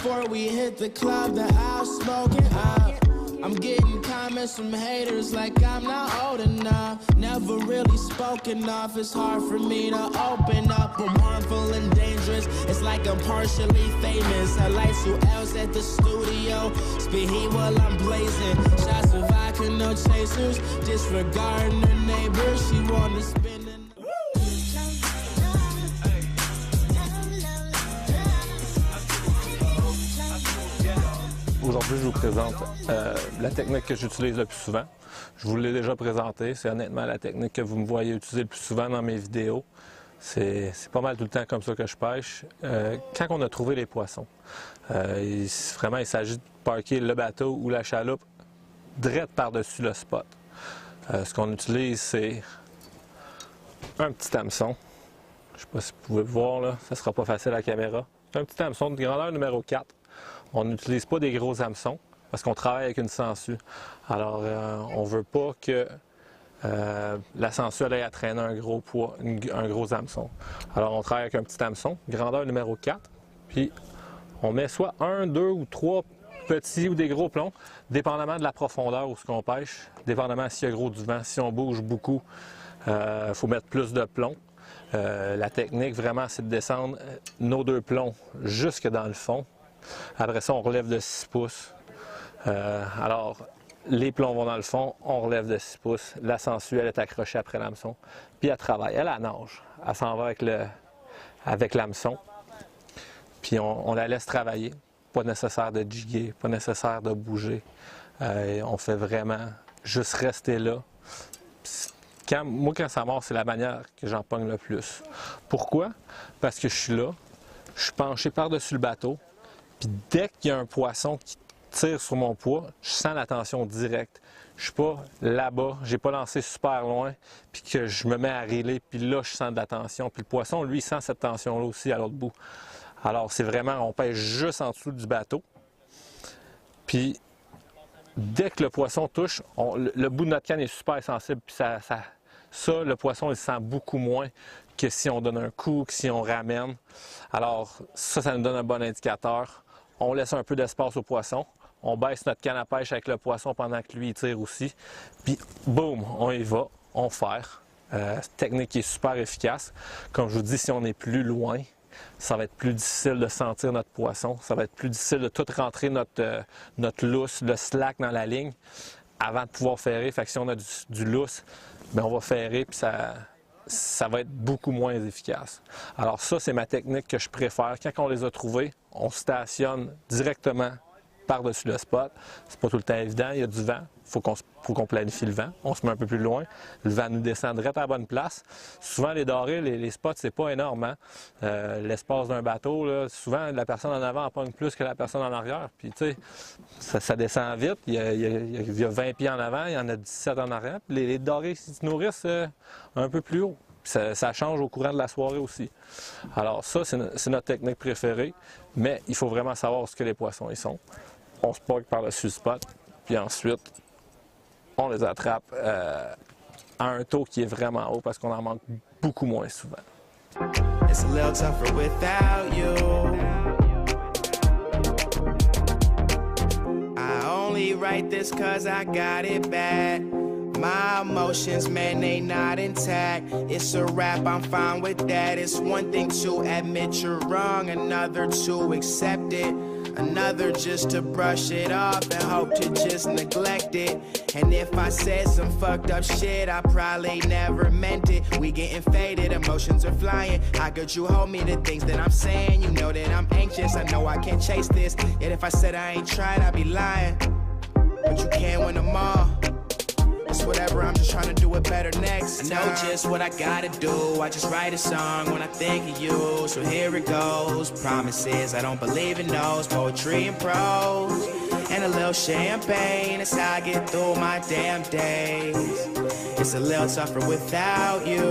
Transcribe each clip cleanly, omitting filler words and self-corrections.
before we hit the club, the house smoking up. I'm getting comments from haters like I'm not old enough. Never really spoken of, it's hard for me to open up. I'm harmful and dangerous, it's like I'm partially famous. I light you else at the studio, speed heat while I'm blazing. Shots of vodka, no chasers, disregarding her neighbors. She wanna spin the Aujourd'hui, je vous présente la technique que j'utilise le plus souvent. Je vous l'ai déjà présentée. C'est honnêtement la technique que vous me voyez utiliser le plus souvent dans mes vidéos. C'est pas mal tout le temps comme ça que je pêche. Quand on a trouvé les poissons, il s'agit de parker le bateau ou la chaloupe direct par-dessus le spot. Ce qu'on utilise, c'est un petit hameçon. Je ne sais pas si vous pouvez le voir, là. Ça ne sera pas facile à la caméra. C'est un petit hameçon de grandeur numéro 4. On n'utilise pas des gros hameçons parce qu'on travaille avec une sangsue. Alors, on ne veut pas que la sangsue aille à traîner un gros poids, un gros hameçon. Alors, on travaille avec un petit hameçon, grandeur numéro 4. Puis, on met soit 1, 2 ou 3 petits ou des gros plombs, dépendamment de la profondeur où ce qu'on pêche, dépendamment s'il y a gros du vent. Si on bouge beaucoup, il faut mettre plus de plomb. La technique, vraiment, c'est de descendre nos 2 plombs jusque dans le fond. Après ça, on relève de 6 pouces. Alors, les plombs vont dans le fond, on relève de 6 pouces. La sangsue, elle est accrochée après l'hameçon. Puis elle travaille, elle nage. Elle s'en va avec l'hameçon. Puis on la laisse travailler. Pas nécessaire de jiguer, pas nécessaire de bouger. On fait vraiment juste rester là. Moi, quand ça mord, c'est la manière que j'en pogne le plus. Pourquoi? Parce que je suis là, je suis penché par-dessus le bateau. Puis dès qu'il y a un poisson qui tire sur mon poids, je sens la tension directe. Je suis pas là-bas, j'ai pas lancé super loin, puis que je me mets à reeler, puis là, je sens de la tension. Puis le poisson, lui, sent cette tension-là aussi à l'autre bout. Alors, c'est vraiment, on pêche juste en dessous du bateau. Puis, dès que le poisson touche, le bout de notre canne est super sensible, puis ça, le poisson, il sent beaucoup moins que si on donne un coup, que si on ramène. Alors, ça nous donne un bon indicateur. On laisse un peu d'espace au poisson. On baisse notre canne à pêche avec le poisson pendant que lui, il tire aussi. Puis, boum, on y va, on ferre. Cette technique qui est super efficace. Comme je vous dis, si on est plus loin, ça va être plus difficile de sentir notre poisson. Ça va être plus difficile de tout rentrer notre lousse, le slack dans la ligne avant de pouvoir ferrer. Fait que si on a du lousse, bien, on va ferrer puis ça va être beaucoup moins efficace. Alors ça, c'est ma technique que je préfère. Quand on les a trouvés, on stationne directement par-dessus le spot. C'est pas tout le temps évident, il y a du vent. Il faut qu'on planifie le vent. On se met un peu plus loin. Le vent nous descend direct à la bonne place. Souvent, les dorés, les spots, c'est pas énorme. Hein? L'espace d'un bateau, là, souvent, la personne en avant en pogne plus que la personne en arrière. Puis, tu sais, ça descend vite. Il y a 20 pieds en avant, il y en a 17 en arrière. Puis les dorés, ils se nourrissent un peu plus haut. Ça change au courant de la soirée aussi. Alors ça, c'est notre technique préférée. Mais il faut vraiment savoir où les poissons ils sont. On se pogne par-dessus le spot. Puis ensuite, on les attrape à un taux qui est vraiment haut parce qu'on en manque beaucoup moins souvent. It's a little tougher without you. I only write this cause I got it bad. My emotions, man, they not intact. It's a rap, I'm fine with that. It's one thing to admit you're wrong, another to accept it. Another just to brush it off and hope to just neglect it. And if I said some fucked up shit, I probably never meant it. We getting faded, emotions are flying. How could you hold me to things that I'm saying? You know that I'm anxious, I know I can't chase this. Yet if I said I ain't tried, I'd be lying. But you can't win them all. It's whatever, I'm just trying to do it better next time. I know just what I gotta do. I just write a song when I think of you. So here it goes. Promises, I don't believe in those. Poetry and prose and a little champagne. That's how I get through my damn days. It's a little tougher without you.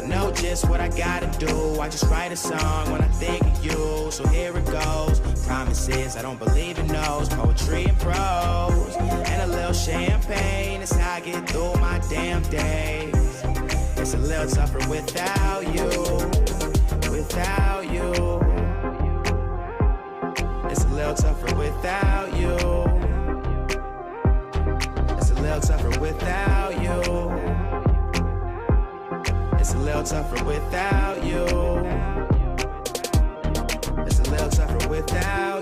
I know just what I gotta do. I just write a song when I think of you. So here it goes. Promises, I don't believe in those. Poetry and prose and a little champagne. That's how I get through my damn days. It's a little tougher without you. Without you. little tougher without you. It's a little tougher without you. It's a little tougher without you. It's a little tougher without